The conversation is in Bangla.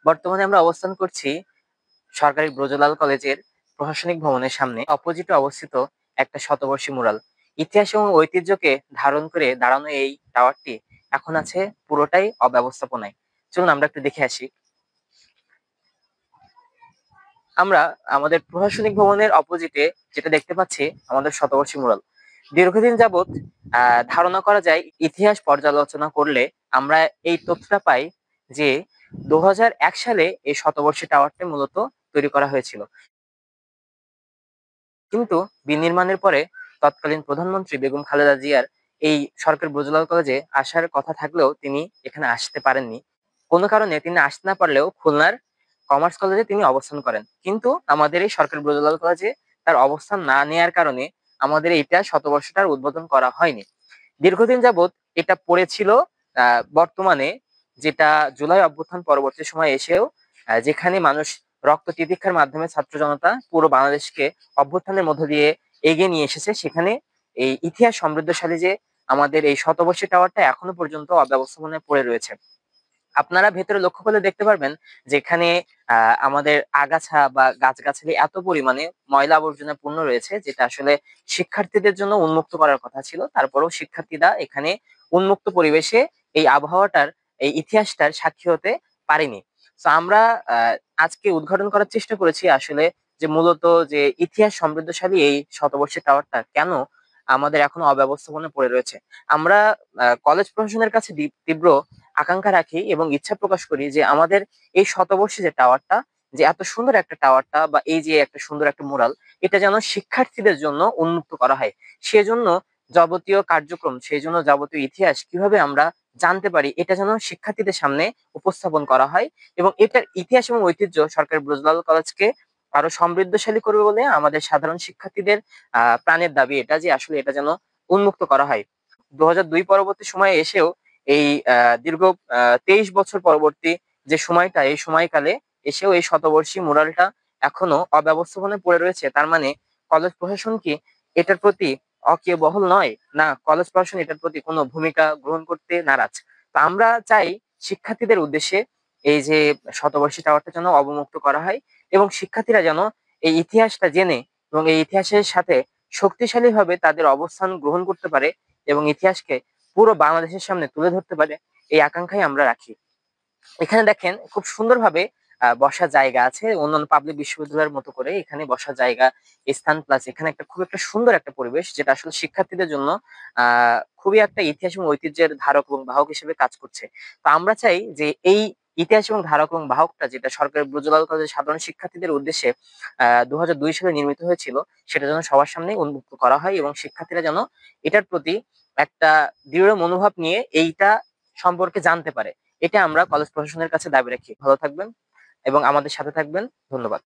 বর্তমানে আমরা অবস্থান করছি সরকারি ব্রজলাল কলেজের প্রশাসনিক ভবনের সামনে। অপোজিটে অবস্থিত একটা শতবর্ষী মুরাল। ইতিহাস এবং ঐতিহ্যকে ধারণ করে দাঁড়ানো এই টাওয়ারটি এখন আছে পুরোটাই অব্যবস্থাপনায়। চলুন আমরা একটু দেখে আসি। আমরা আমাদের প্রশাসনিক ভবনের অপোজিটে যেটা দেখতে পাচ্ছি আমাদের শতবর্ষী মুরাল। দীর্ঘদিন যাবৎ ধারণা করা যায়, ইতিহাস পর্যালোচনা করলে আমরা এই তথ্যটা পাই যে 2001 সালে এই শতবর্ষী টাওয়ারটি মূলত তৈরি করা হয়েছিল। কিন্তু বিনির্মাণের পরে তৎকালীন প্রধানমন্ত্রী বেগম খালেদা জিয়ার এই সরকারি ব্রজলাল কলেজে আসার কথা থাকলেও তিনি এখানে আসতে পারেননি। কোনো কারণে তিনি আসতে না পারলেও খুলনার কমার্স কলেজে তিনি অবস্থান করেন। কিন্তু আমাদের এই সরকারি ব্রজলাল কলেজে তার অবস্থান না নেয়ার কারণে আমাদের এইটা শতবর্ষটার উদ্বোধন করা হয়নি। দীর্ঘদিন যাবৎ এটা পড়েছিল। বর্তমানে যেটা জুলাই অভ্যুত্থান পরবর্তী সময় এসেও যেখানে মানুষ রক্ত তিতিক্ষার মাধ্যমে ছাত্র জনতা পুরো বাংলাদেশকে অভ্যুত্থানের মধ্য দিয়ে এগিয়ে নিয়ে এসেছে, সেখানে এই ইতিহাস সমৃদ্ধশালী যে আমাদের এই শতবর্ষী টাওয়ারটা এখনো পর্যন্ত অব্যবস্থাপনায় পড়ে রয়েছে। আপনারা ভেতরে লক্ষ্য করলে দেখতে পারবেন যেখানে আমাদের আগাছা বা গাছগাছালি এত পরিমাণে ময়লা আবর্জনা পূর্ণ রয়েছে, যেটা আসলে শিক্ষার্থীদের জন্য উন্মুক্ত করার কথা ছিল। তারপরেও শিক্ষার্থীরা এখানে উন্মুক্ত পরিবেশে এই আবহাওয়াটার, এই ইতিহাসটার সাক্ষী হতে পারেনি। তো আমরা আজকে উদ্ঘাটন করার চেষ্টা করেছি আসলে যে মূলত যে ইতিহাস সমৃদ্ধশালী এই শতবর্ষী টাওয়ারটা কেন আমাদের এখনো অব্যবস্থাপনায় পড়ে রয়েছে। আমরা কলেজ প্রশাসনের কাছে তীব্র আকাঙ্ক্ষা রাখি এবং ইচ্ছা প্রকাশ করি যে আমাদের এই শতবর্ষী যে টাওয়ারটা, যে এত সুন্দর একটা টাওয়ারটা বা এই যে একটা সুন্দর একটা মুরাল, এটা যেন শিক্ষার্থীদের জন্য উন্মুক্ত করা হয়। সেজন্য যাবতীয় কার্যক্রম, সেই জন্য যাবতীয় ইতিহাস কিভাবে আমরা জানতে পারি, এটা যেন শিক্ষার্থীদের সামনে উপস্থাপন করা হয়। এবং এটার ইতিহাস এবং ঐতিহ্য সরকারি ব্রজলাল কলেজকে আরো সমৃদ্ধশালী করবে বলে আমাদের সাধারণ শিক্ষার্থীদের প্রাণের দাবি এটা, যে আসলে এটা যেন উন্মুক্ত করা হয়। 2002 পরবর্তী সময়ে এসেও এই দীর্ঘ 23 বছর পরবর্তী যে সময়টা, এই সময়কালে এসেও এই শতবর্ষী মুরালটা এখনো অব্যবস্থাপনায় পড়ে রয়েছে। তার মানে কলেজ প্রশাসন কি এটার প্রতি অকিয়বহল নয়? না, কলেজ প্রশাসন এটার প্রতি কোনো ভূমিকা গ্রহণ করতে নারাজ। তো আমরা চাই শিক্ষার্থীদের উদ্দেশ্যে এই যে শতবর্ষী টাওয়ারটা যেন অবমুক্ত করা হয় এবং শিক্ষার্থীরা যেন এই ইতিহাসটা জেনে এবং এই ইতিহাসের সাথে শক্তিশালীভাবে তাদের অবস্থান গ্রহণ করতে পারে এবং ইতিহাসকে পুরো বাংলাদেশের সামনে তুলে ধরতে পারে, এই আকাঙ্ক্ষাই আমরা রাখি। এখানে দেখেন খুব সুন্দরভাবে বসার জায়গা আছে, অন্যান্য পাবলিক বিশ্ববিদ্যালয়ের মতো করে এখানে বসার জায়গা, স্থান, প্লাস এখানে একটা খুব একটা সুন্দর একটা পরিবেশ, যেটা আসলে শিক্ষার্থীদের জন্য খুবই একটা ইতিহাস এবং ঐতিহ্যের ধারক এবং বাহক হিসেবে কাজ করছে। তো আমরা চাই যে এই ইতিহাস এবং ধারক এবং বাহকটা, যেটা সরকারি ব্রজলাল কলেজের সাধারণ শিক্ষার্থীদের উদ্দেশ্যে 2002 সালে নির্মিত হয়েছিল, সেটা যেন সবার সামনে উন্মুক্ত করা হয় এবং শিক্ষার্থীরা যেন এটার প্রতি একটা দৃঢ় মনোভাব নিয়ে এইটা সম্পর্কে জানতে পারে। এটা আমরা কলেজ প্রশাসনের কাছে দাবি রাখি। ভালো থাকবেন এবং আমাদের সাথে থাকবেন। ধন্যবাদ।